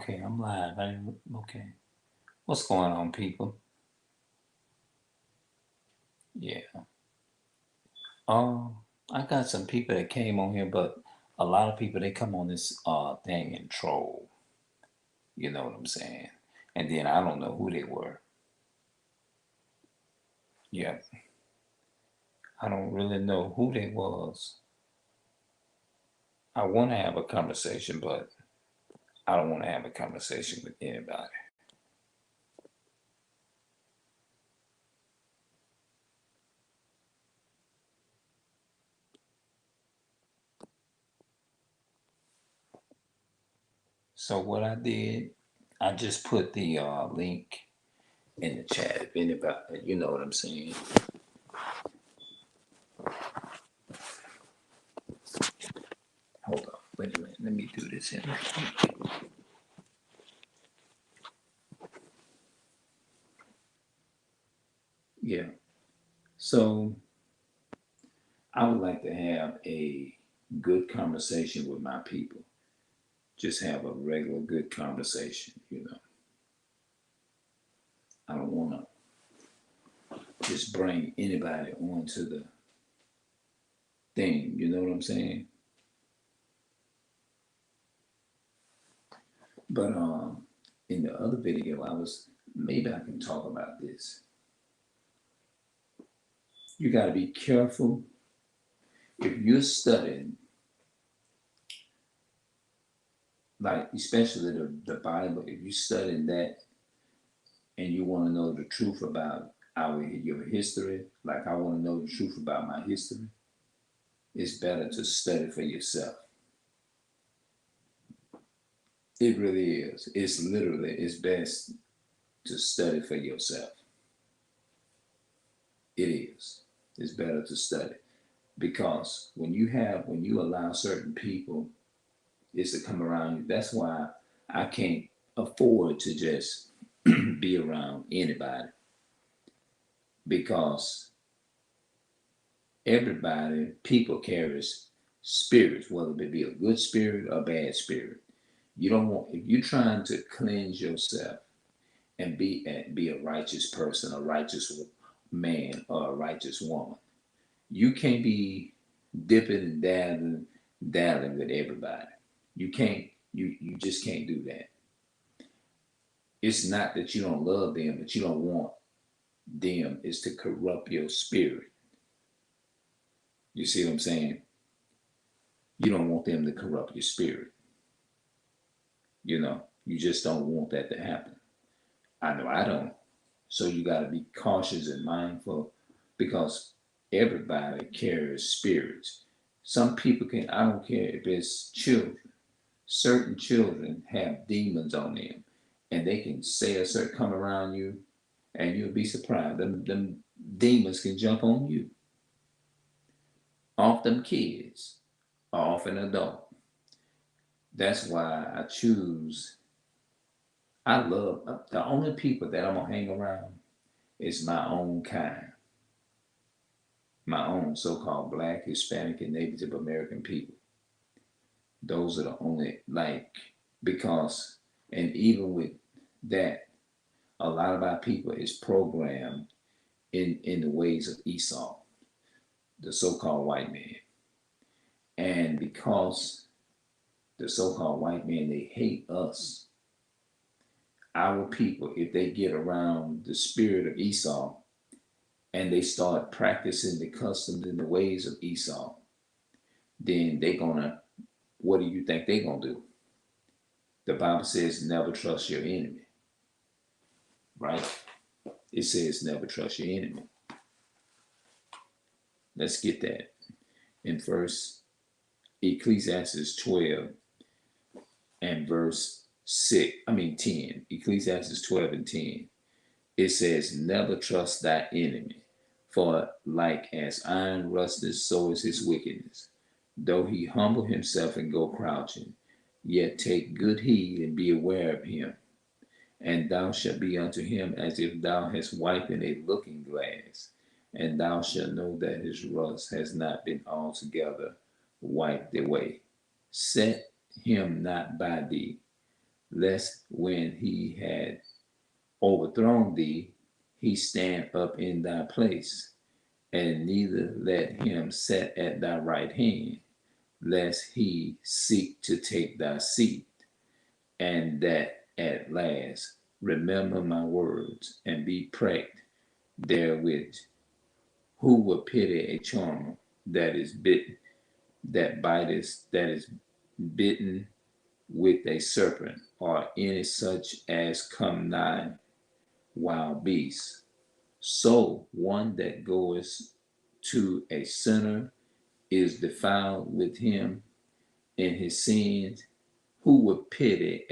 Okay, I'm live. Okay. What's going on, people? Yeah. Um, I got some people that came on here, but a lot of people they come on this thing and troll. You know what I'm saying? And then I don't know who they were. Yeah. I don't really know who they was. I want to have a conversation, but I don't want to have a conversation with anybody. So what I did, I just put the link in the chat. If anybody, you know what I'm saying. Hold on, wait a minute. Let me do this here. Yeah. So I would like to have a good conversation with my people. Just have a regular good conversation. I don't want to just bring anybody onto the thing. You know what I'm saying? But in the other video, maybe I can talk about this. You got to be careful if you're studying, like especially the Bible. If you're studying that and you want to know the truth about your history, like I want to know the truth about my history, it's better to study for yourself. It really is. It's best to study for yourself. It is. It's better to study because when you allow certain people is to come around you, that's why I can't afford to just be around anybody because people carries spirits, whether it be a good spirit or a bad spirit. You don't want if you're trying to cleanse yourself and be a righteous person, a righteous man, or a righteous woman. You can't be dipping and dabbling with everybody. You can't. You just can't do that. It's not that you don't love them, but you don't want them is to corrupt your spirit. You see what I'm saying? You don't want them to corrupt your spirit. You just don't want that to happen. I know I don't. So you got to be cautious and mindful because everybody carries spirits. Some people can, I don't care if it's children, certain children have demons on them and they can say a certain, come around you and you'll be surprised. Them demons can jump on you, off them kids, off an adult. That's why I love, the only people that I'm going to hang around is my own kind. My own so-called Black, Hispanic, and Native American people. Those are the only because, and even with that, a lot of our people is programmed in the ways of Esau, the so-called white man, and because the so-called white man they hate us, our people, if they get around the spirit of Esau and they start practicing the customs and the ways of Esau, then they gonna what do you think they gonna do? The Bible says never trust your enemy, right? It says never trust your enemy. Let's get that in verse Ecclesiastes 12 and verse 10. Ecclesiastes 12 and 10. It says, never trust thy enemy, for like as iron rusteth, so is his wickedness. Though he humble himself and go crouching, yet take good heed and be aware of him. And thou shalt be unto him as if thou hast wiped in a looking glass, and thou shalt know that his rust has not been altogether wiped away. Set him not by thee, lest when he had overthrown thee, he stand up in thy place, and neither let him set at thy right hand, lest he seek to take thy seat, and that at last remember my words and be pricked therewith. Who will pity a charmer that is bitten, that is bitten with a serpent, or any such as come nigh wild beasts? So one that goeth to a sinner is defiled with him in his sins. Who would pity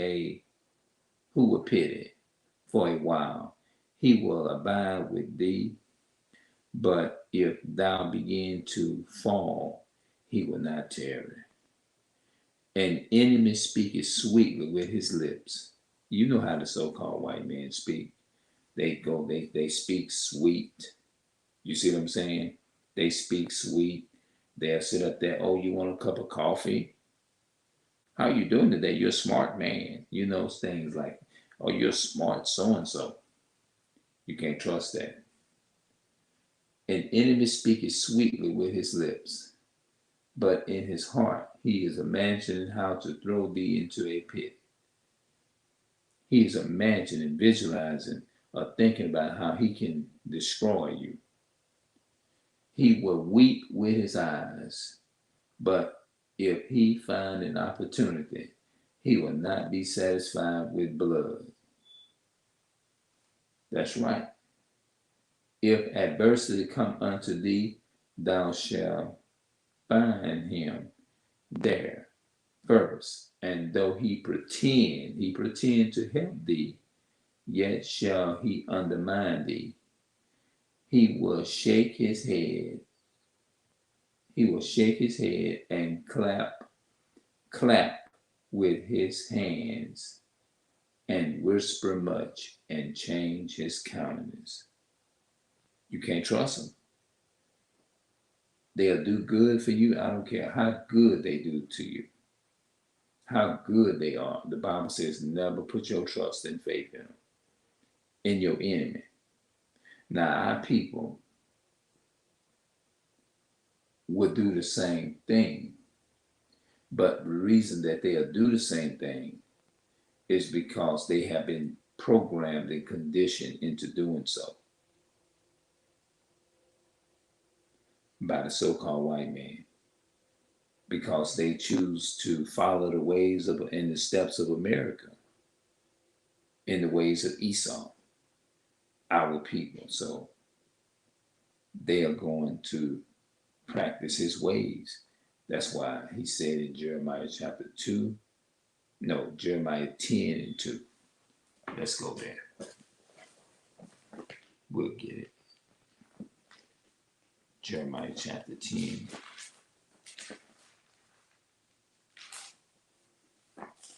for a while? He will abide with thee, but if thou begin to fall, he will not tarry. An enemy speaketh sweetly with his lips. You know how the so-called white men speak. They speak sweet. You see what I'm saying? They speak sweet. They'll sit up there, oh, you want a cup of coffee? How you doing today? You're a smart man. You know, things like, oh, you're smart so-and-so. You can't trust that. An enemy speaketh sweetly with his lips, but in his heart he is imagining how to throw thee into a pit. He is imagining, visualizing, or thinking about how he can destroy you. He will weep with his eyes, but if he find an opportunity, he will not be satisfied with blood. That's right. If adversity come unto thee, thou shalt find him there first. And though he pretend to help thee, yet shall he undermine thee. He will shake his head. He will shake his head and clap with his hands, and whisper much, and change his countenance. You can't trust them. They'll do good for you. I don't care how good they do to you, how good they are. The Bible says never put your trust and faith in them, in your enemy. Now, our people would do the same thing, but the reason that they'll do the same thing is because they have been programmed and conditioned into doing so by the so-called white man, because they choose to follow the ways of in the steps of America, in the ways of Esau, our people. So they are going to practice his ways. That's why he said in Jeremiah 10 and 2. Let's go there. We'll get it. Jeremiah chapter 10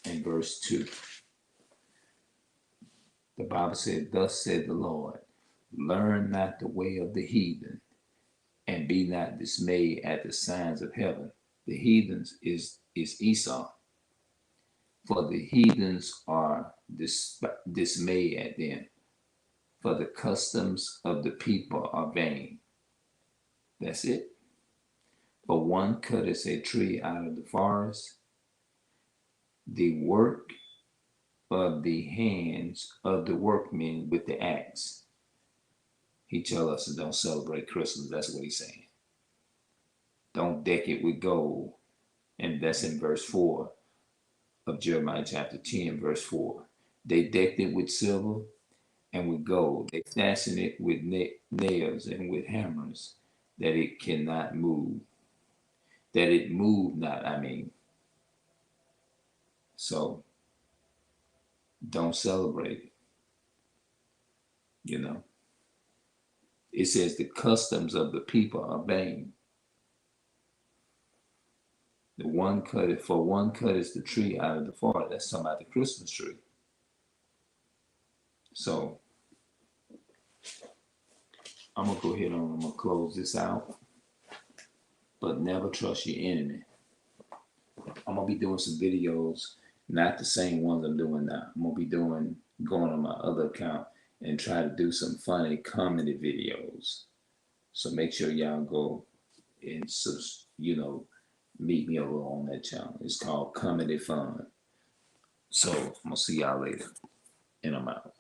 and verse 2. The Bible said, thus said the Lord, learn not the way of the heathen, and be not dismayed at the signs of heaven. The heathens is Esau. For the heathens are dismayed at them, for the customs of the people are vain. That's it. For one cutteth a tree out of the forest, the work of the hands of the workmen with the axe. He tells us to don't celebrate Christmas. That's what he's saying. Don't deck it with gold. And that's in verse 4 of Jeremiah chapter 10, verse 4. They decked it with silver and with gold. They fastened it with nails and with hammers, that it cannot move. That it move not, I mean. So don't celebrate it. You know. It says the customs of the people are vain. One cut is the tree out of the forest. That's talking about the Christmas tree. So I'm gonna go ahead and I'm gonna close this out. But never trust your enemy. I'm gonna be doing some videos Not the same ones I'm doing now. I'm gonna be going on my other account and try to do some funny comedy videos. So make sure y'all go and meet me over on that channel. It's called Comedy Fun. So I'm gonna see y'all later, and I'm out.